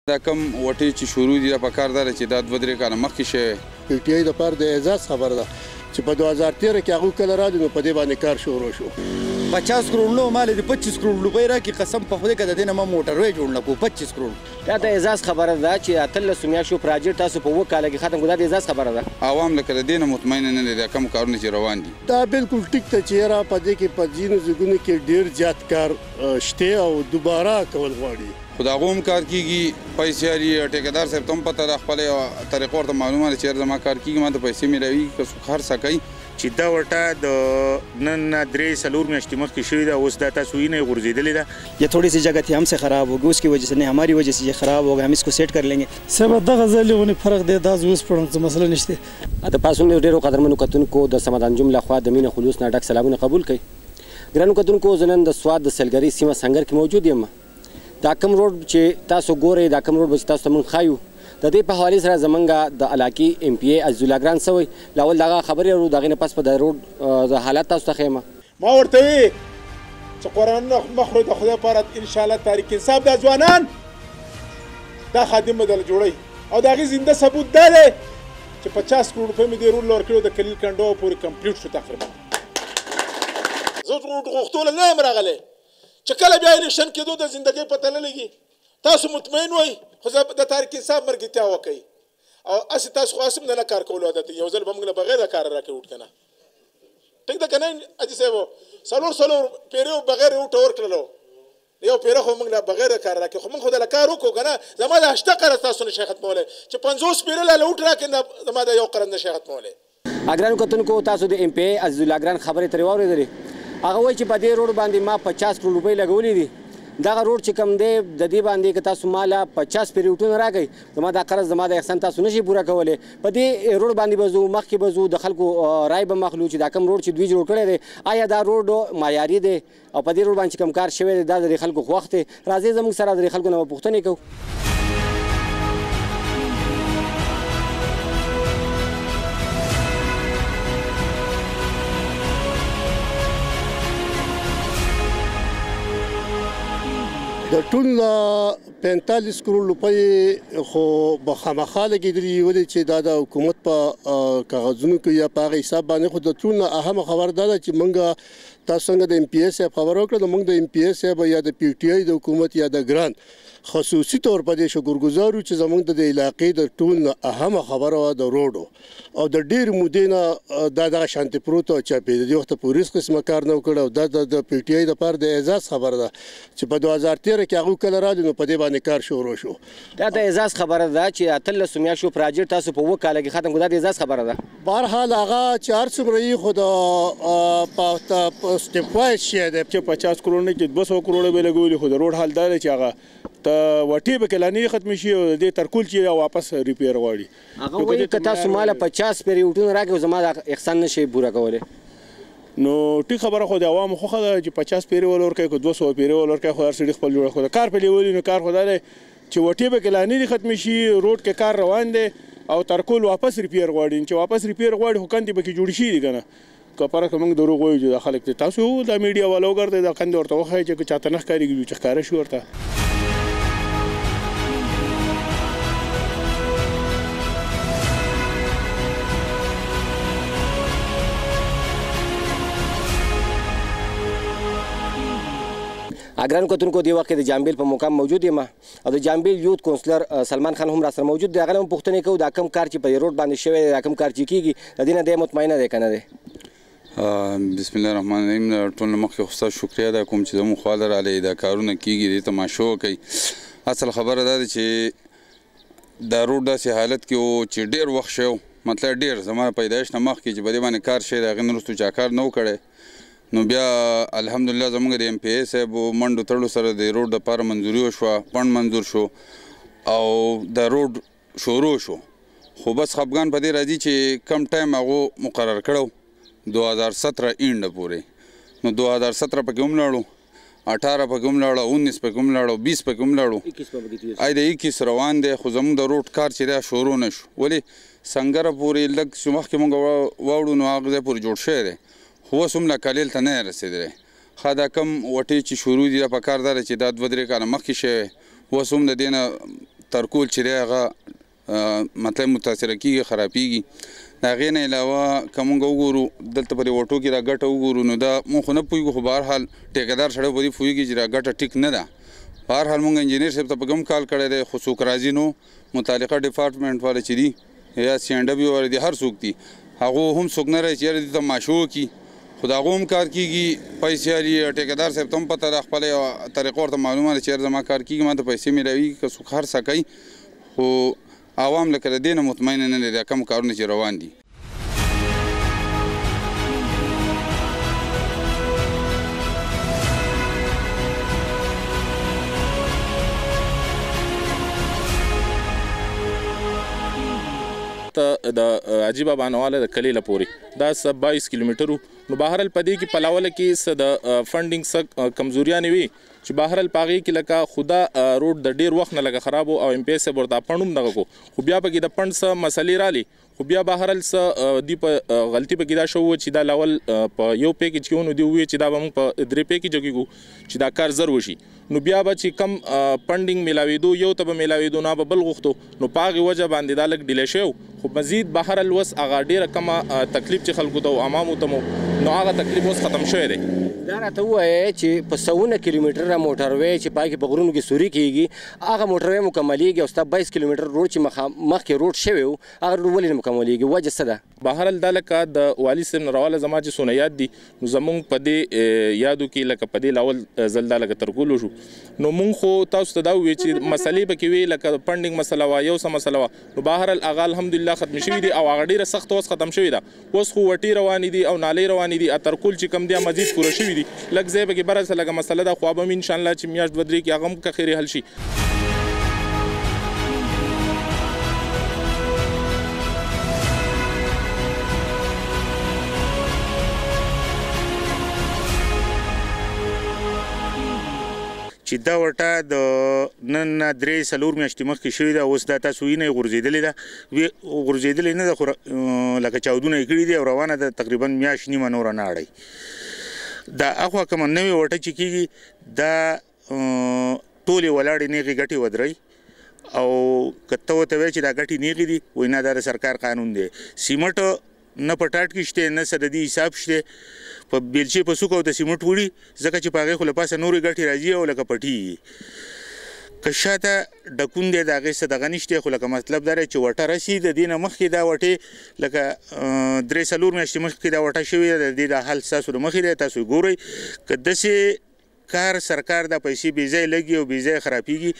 دا کم وټې چې شروع دي دا پکار ده چې دا 2-3 کاله مخکې شوی پی ټي آی دپاره د اعزاز خبره ده چې په 2013 کې هغوی کله راغلي نو په دې باندې کار شروع شو 50 کروڑ نو مال دې 25 کروڑ روپۍ راکړي قسم په خدای که د دې نه ما موټروی جوړ نه کړو 25 کروڑ دا د اعزاز خبره ده چې 18 میاشتو پراجکټ تاسو په 2 کاله کې ختم کړو دا د اعزاز خبره ده عوام لکه د دې نه مطمئنه نه دي دا کم کارونه چې روان دي دا بالکل ټیک ته چې یاره په دې کې په ځینو ځایونو کې ډېر زیات کار شته او دوباره کول غواړي خو د هغو هم کار کېږي پیسې لري ټیکهدار صاحب ته هم پته ده خپلې طریقو ورته معلومه ده چې یاره زما کار کېږي ما ته پیسې میلاوي که څوک هر څه کوي چې دا ورته د نن 3-4 میاشتې مخکې شوې ده اوس دا تاسو وینئ غورځېدلې ده ये थोड़ी सी जगह थी हमसे ख़राब हो गई उसकी वजह से नहीं हमारी वजह से ये ख़राब हो गया हम इसको सेट कर लेंगे सब दغه ځلې فرق دی دا اوس پړم مسله نشته د پاسون ډیرو قدرمنو کتونکو د سمدان جمله خوا د مینه خلوص نه ډک سلامونه قبول کړئ ګرانو کتونکو زه نن د سوات د سلګرۍ سیمه سنګر کې موجود یم دا کوم روډ چې تاسو ګورئ دا کوم روډ به چې تاسو ته موږ ښایو د دې په حوالې سره زمونږ د علاقې ایم پی ای عزیزالله ګران سوی لاول دغه خبرې اورو د هغې نه پس په د روډ د حالات تاسو ته ښیم ما ورته وی چې قرآن مخرو د خدای لپاره انشاءالله تاریخ انصاف دا ځوانان دا خادم بدل جوړوي او د هغې زنده ثبوت دا دی چې 50 کروڑ روپۍ مې دې روډ له ورکړو د کلیل کنډو پورې کمپلیټ شو تقریبا زه غوښتو نه یم راغلی چې کله بیا الیکشن کېدو د زندګۍ پته نه لګي تاسو مطمئن وئ خو د تاریخ انصاف مرګتیا وکئ او هسې تاسو خو هسې هم د نه کار کولو عادت یو ځل به موږ له بغیر د کاره راکړې وټ که نه ټیک ده که نه حاجي صاحب څلور پیرې بغیر یې وټه ورکړلو یو پیره خو موږ له بغیر د کار راکړې خو موږ خو د له کار وکړو که نه زما د 8 قرض تاسو نشئ ختمولی چې 50 پیرې له وټ راکړې زما د یو قرض نشئ ختمولی ګرانو کتونکو تاسو د ایم پی ای عزیزالله ګران خبرې ترې واورېدلې هغه وایي چې په دې روډ باندې ما 50 کروڑ روپۍ لګولي دي دغه روډ چې کوم دی د دې باندې که تاسو ماله 50 پیریوټونه راکړئ زما دا قرض زما د احسان تاسو نشئ پوره کولی په دې روډ باندې به ځو مخکې به ځو د خلکو رای به مخلو چې دا کوم روډ چې دوی جوړ کړی دی آیا دا روډ معیاري دی او په دې روډ باندې چې کوم کار شوی دی دا د دې خلکو خوښ دی راځئ زموږ سره د دې خلکو نه به پوښتنې کوو د ټول 45 کروڑ روپۍ خو به خامخا لګېدلي ولې چې دا د حکومت په کاغذونو کې یا په هغه حساب باندې خو د ټول نه اهمه خبر دا ده چې موږ تاسو څنګه د ایم پی ای صاحب خبر وکړه موږ د ایم پی ای صاحب یا د پی ټي آی د حکومت یا د ګران خصوصي طور په دې شکرګزار چې زموږ د علاقې د ټول نه اهمه خبره وه د روډو او د ډېر مودې نه دا دغه شانتې پروت و چې په دې وخته پورې هېڅ قسمه کار نه وکړ او دا د پی ټي آی دپاره د اعزاز خبره ده چې په 2013 کې هغوی کله راغلي نو په دې باندې کار شروع شو دا د اعزاز خبره ده چې 18 میاشتو پراجکټ تاسو په 2 کاله کې ختم کړو دا د اعزاز خبره ده بهرحال هغه چې هر څومره یي خو د سټپ وایز شی دی چې 50 کروڑ نه کې 200 کروڑ به لګولي خو د روډ حال دا دی چې هغه ته وټې به کلاني ختم شي او د ترکول چې واپس ریپیر غواړي هغه وایي که تاسو ماله 50 پیریوټونه راکړئ زما د احسان نشئ پوره کولی نو ټیک خبره خو د عوامو خوښه ده چې 50 پیرې ول ورکوي که 200 پیرې ول ورکوي خو هر سړي خپل جوړه خو د کار په لیولي نو کار خو دا دی چې وټې به کلاني دي ختمې شي روډ کې کار روان دی او ترکول واپس ریپیر غواړي چې واپس ریپیر غواړي خو کندې پکې جوړې شي دي که نه که پرکه موږ دروغ وایو چې دا خلک دی تاسو دا میډیا والا وګرځئ دا کندې ورته وښایئ چې که چاته نه ښکارېږي چې ښکاره شي ورته ګرانو کتونکو دې وخت کې د جامبیل په مقام موجود یم او د جامبیل یوت کونسلر سلمان خان هم راسره موجود دی هغه نه هم پوښتنې کوو دا کوم کار چې په دې روډ باندې شوی دی دا کوم کار چې کېږي د دې نه دی مطمئنه دی که نه دی بسم الله الرحمن الرحیم ټول نه مخکې خو ستاسو شکریه ده کوم چې زموږ خوا لرالی دا کارونه کېږي دې تماشو کوي اصل خبره دا ده چې دا روډ داسې حالت کې و چې ډېر وخت شوی مطلب ډېر زما پیدایش نه مخکې چې په دې باندې کار شوی د هغې نه وروستو چا کار نه و کړی نو بیا الحمدلله زموږ د ایم پی ای صاحبو منډو تړلو سره د روډ دپاره منظوري وشوه فنډ منظور شو او د روډ شروع شو خو بس خفګان په دې راځي چې کم ټایم هغو مقرر کړو 2017 اینډ پورې نو 2017 پکې هم لاړو 18 پکې هم لاړو 19 پکې هم لاړو 20 پکې هم لاړو ای د 21 روان دی خو زموږ د روډ کار چې دی شروع نه شو ولې سنګره پورې لږ چې مخکې موږ واوړو نو هغه ځای پورې جوړ شوی دی خو اوس هم لا کلیل ته نه رسېدلی ښه دا کم وټې چې شروع دي دا پکار دا ده چې دا 2-3 کاله مخکې شوی اوس هم د دې نه ترکول چې دی هغه مطلب متاثره کېږي خرابېږي د هغې نه علاوه که موږ وګورو دلته په دې وټو کې دا ګټه وګورو نو دا موږ خو نه پوهېږو خو بهرحال ټیکهدار سړی په دې پوهېږي چې دا ګټه ټیک نه ده بهرحال موږ انجینر صاحب ته په کوم کال کړی دی خو څوک راځي نو متعلقه ډپارټمنټ والا چې دي یا سی این ډبلیو والا دي هر څوک دي هغو هم څوک نه راشي چې یاره دې ته ماشو وکړي خو د هغو هم کار کېږي پیسې اړي ټیکهدار صاحب ته هم پته ده خپله طریقه ورته معلومه ده چې یاره زما کار کېږي ما ته پیسې میلاویږي که څوک هر څه کوي خو عوام لکه د دې نه مطمئنه نه دي دا کم کارونه چې روان دي د عجیبه بانواله د کلیله پورې دا 22 کیلومترو نو بهرحال په دې کې په لاوله کې څه د فنډینګ څه کمزوریانې وي چې بهرحال په هغې کې لکه خو دا روډ د ډېر وخت نه لکه خراب و او ایم پی ایس صاحب ورته پڼ هم دغه کړو خو بیا پکې د پڼ څه مسلې رالي خو بیا بهرحال څه دوی په غلطي پکې دا شوه چې دا لاول په یو پیکیج کې و نو دوی وویل چې دا به موږ په 3 پیکیجو کې کړو چې دا کار زر وشي نو بیا به چې کم فنډینګ میلاوېدو یو ته به میلاوېدو نه به بل غوښتو نو په هغې وجه باندې دا لږ ډیلی شوی خو مزید بهرحال اوس هغه ډېره کمه تکلیف چې خلکو ته او عوامو ته مو نو هغه تکلیف اوس ختم شوی دی دا راته ووایه چې په سوونه کیلومتره موټروی چې په هغې کې په غرونو کې سوري کېږي هغه موټروی مکملېږي او ستا 22 کیلومتر روډ چې مخکې روډ شوی و هغه روډ ولې نه مکملېږي وجه څه ده بهرحال دا لکه د والي صاحب نه راواله زما چې څونه یاد دي نو زمونږ په دې یادو کې لکه په دې لاول ځل دا لکه ترکول وشو نو مونږ خو تاسو ته دا وویل چې مسلې پکې وي لکه فنډینګ مسله وه یو څه مسله وه نو بهرحال هغه الحمدلله ختم شوي دي او هغه ډېره سخته اوس ختم شوې ده اوس خو وټې روانې دي او نالۍ روانې دي ترکول چې کم دي مزید پوره شوي دي لږ ځای پکې بره څه لږه مسله ده خو به هم انشاءالله چې میاشت 2 کې هغه هم که خیرې حل شي چې دا ورته د نن 3-4 میاشتې مخکې شوې ده اوس دا تاسو وینئ غورځېدلې ده غورځېدلې نه ده خو لکه چاودونه یې کړي دي او روانه ده تقریبا میاشت نیمه نوره نه اړئ دا اخوا کومه نوې وټه چې کېږي دا ټولې ولاړې نیغې ګټې ودرئ او که ته ورته وایې چې دا ګټې نیغې دي وایي نه دا د سرکار قانون دی سیمټ نه په ټاټ کې شته نه څه د دې حساب شته په بیلچې په څوک او د سیمټ وړي ځکه چې په هغې خو له پاسه نورې ګټې راځي او لکه پټي که شاته ډکون دی د هغې څه دغه نشته خو لکه مطلب دا دی چې وټه رسي د دې نه مخکې دا وټې لکه 3-4 میاشتې مخکې دا وټه شوې ده د دې دا حل ستاسو د مخې دی تاسو ګورئ که داسې کار سرکار د پیسې بې ځای لګي او بې ځای خرابېږي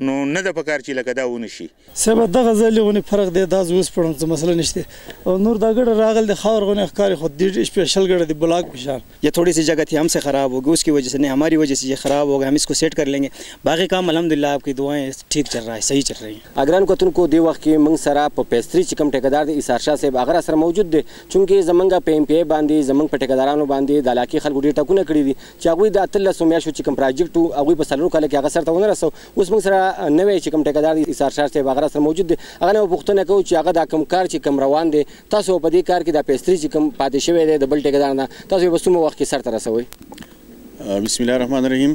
نو نه ده پکار چې لکه دا ونه شي صاحب دغه ځل غونې فرق دی دا زه اوس پړم څه مسله نشته اور نور دا ګډه راغل د خاور غونې ښکاري خود دی स्पेशल ګډه دی ब्लॉक پشان ये थोड़ी सी जगह थी हमसे ख़राब होगी उसकी वजह से नहीं हमारी वजह से ये ख़राब होगा हम इसको सेट कर लेंगे बाकी काम अल्हम्दुलिल्लाह आपकी दुआएं ठीक चल रहा है सही चल रही हैं اگران کوتونکو دی وخت کې موږ سره په پیستري چې کوم ټیکهدار دی ایثار شاه صاحب هغه سره موجود دی چونکې زمونږ په ایم پی ای باندې زمونږ په ټیکهدارانو باندې د علاقې خلکو ډېر ټاکنه کړي دي چې هغوی د 13 میاشتو چې کوم پراجیکټ هغوی په 4 کال کې هغه سرته ونه رسو اوس موږ سره نوی چې کوم ټیکهدار دی ایثار شاه صاحب هغه سره موجود دی هغه نه پوښتنه کوو چې هغه دا کوم کار چې کوم روان دی تاسو په دې کار کې د پیستري چې کوم پاتې شوی دی د بل ټیکهدار نه تاسو په څومره وخت کې سرته رسوئ بسم الله الرحمن الرحیم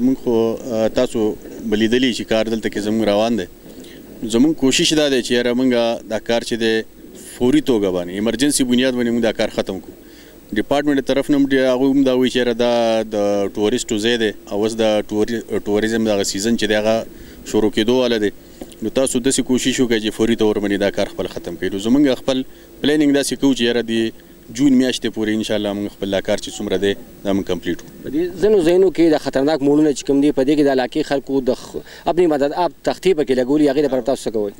موږ خو تاسو بلیدلی چې کار دلته کې زموږ روان دی زموږ کوشش دا دی چې یاره موږ دا کار چې دی فوري توګه باندې ایمرجنسي بنیاد باندې موږ دا کار ختم کړو ډپارټمنټ طرف نه هغوی هم دا وایي چې یاره دا د ټوریسټو ځای دی او اوس د ټوریزم دغه سیزن چې دی هغه شروع کېدو والا دی نو تاسو داسې کوشش وکړئ چې فوري طور باندې دا کار خپل ختم کړئ نو زموږ خپل پلانینګ داسې کوو چې یاره د جون میاشتې پورې انشاءالله موږ خپل دا کار چې څومره دی دا موږ کمپلیټ کړو په دې ځینو ځایونو کې د خطرناک موړونه چې کوم دي په دې کې د علاقې خلکو د خپلې مدد آپ تختې پکې لګولي هغې دپاره تاسو څه کوئ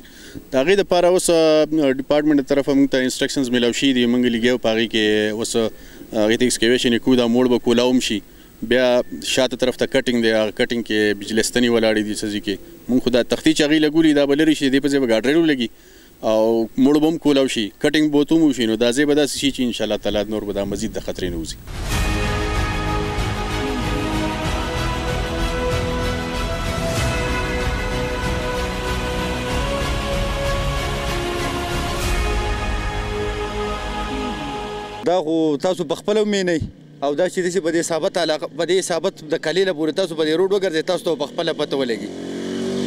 د هغې دپاره اوس ډپارټمنټ د طرفه موږ ته انسټرکشنز میلاو شوي دي موږ لګیا په هغې کې اوس هغې ته ایکسکیویشن یې کوو دا موړ به کولاو هم شي بیا شاته طرف ته کټینګ دی هغه کټینګ کې بجلستنې ولاړې دي څه کې موږ خو دا تختې چې هغې لګولي دا به لرې شي دې په ځای به ګاډریلو لګي او موړ به هم کولاو شي کټینګ به ورته هم وشي نو دا ځای به داسې شي چې انشاءالله تعالی نور به دا مزید د خطرې نه وځي دا خو تاسو په خپله ومینئ او دا چې داسې په دې ثابت علاقه په دې ثابت د کلیله پورې تاسو په دې روډ وګرځئ تاسو ته په خپله پته ولګي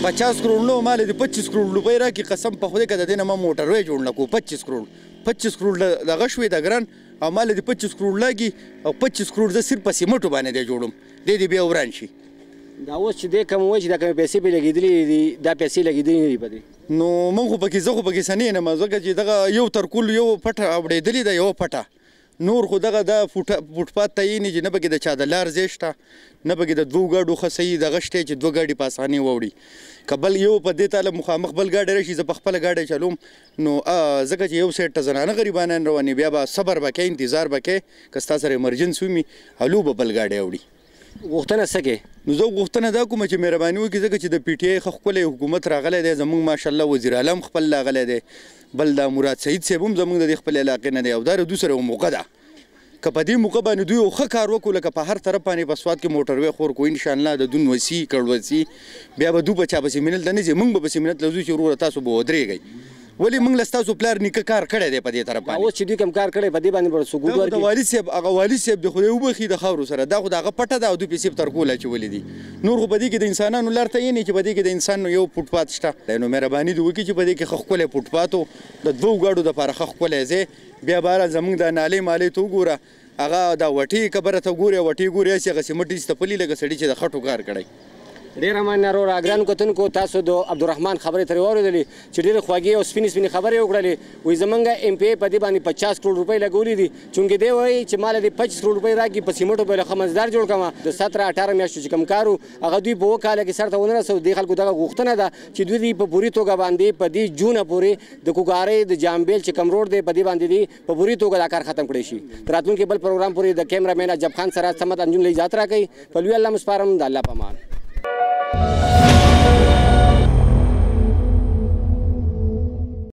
50 کروڑ نو مال دې 25 کروڑ روپۍ راکړي قسم په خدای که د دې نه ما موټروی جوړ نه کړو 25 کروڑ دغه شوې د ګران او مال دې 25 کروڑ لاګي او 25 کروڑ زه صرف په سیمټو باندې دی جوړم دې بیا وران شي دا اوس چې دې کوم وایي چې دا کومې پیسې پرې لګېدلې دي دا پیسې لګېدلې نه دي په دې نو موږ خو پکې زه خو پکې سنې نه یم ځکه چې دغه یو تر کل یو پټه اورېدلې ده یوه پټه نور خو دغه د فوټپات ته یې نه چې نه پکې د چا د لار ځای شته نه پکې د 2 ګاډو ښه صحیح دغه شته چې 2 ګاډي په اسانۍ واوړي که بل یو په دې تاله مخامخ بل ګاډی راشي زه په خپله ګاډی چلوم نو ځکه چې یو سایډ ته زنانه غریبانان روانې بیا به صبر به کوې انتظار به کوې که ستا سره ایمرجنسي ومي هلو به بل ګاډی اوړي غوښتنه څه کوې نو زه غوښتنه دا کومه چې مهرباني وکړي ځکه چې د پی ټي آی ښه ښکلی حکومت راغلی دی زموږ ماشاءالله وزیر اعظم خپل راغلی دی بل دا مراد سعید صاحب هم زموږ د دې خپل علاقې نه دی او دا د دوی سره یو موقع ده که په دې موقع باندې دوی یو ښه کار وکړو لکه په هر طرف باندې په سوات کې موټروی خور کو انشاءالله د دون وسي کړوسي بیا به دوی په چا پسې منت ته نه ځي موږ به پسې منت له ځو چې وروره تاسو به ودرېږئ ولې موږ له ستاسو پلار نیکه کار کړی دی په دې طرف باندې اوس چې دوی کوم کار کړی په دې باندې به ثبوت ورکړي د والد صاحب هغه والد صاحب د خدای وبخي د خاورو سره دا خو د هغه پټه ده او دوی پیسې په ترکول اچولې دي نور خو په دې کې د انسانانو لار ته یې نه چې په دې کې د انسان یو فوټپات شته نو مهرباني دې وکړي چې په دې کې ښه ښکلی فوټپات و د 2 ګاډو دپاره ښه ښکلی ځای بیا بهره زموږ د نالۍ مالۍ ته وګوره هغه دا وټې کبره ته ګورې وټې ګورې هسې هغه سیمټ ایستپلي لکه سړي چې د خټو کار کړی ډېره مننه وروره ګرانو کتونکو تاسو د عبدالرحمن خبرې ترې واورېدلې چې ډېرې خوږې او سپینې سپینې خبرې یې وکړلې وایي زموږ ایم پی ای په دې باندې 50 کروڑ روپۍ لګولي دي چونکې دی وایي چې ماله دې 25 کروڑ روپۍ راکړي په سیمټو به یې ښه مزدار جوړ کړم د 17-18 میاشتو چې کوم کار و هغه دوی په 2 کاله کې سر ته ونه رسول دې خلکو دغه غوښتنه ده چې دوی په پوري توګه باندې په دې جونه پورې د کوکارۍ د جامبیل چې کوم روډ دی په دې باندې دي په پوري توګه دا کار ختم کړی شي تر راتلونکي بل پروګرام پورې د کیمرامین اجب خان سره سمت انجم له اجازت راکوي په لوی الله مسپارم د الله په امان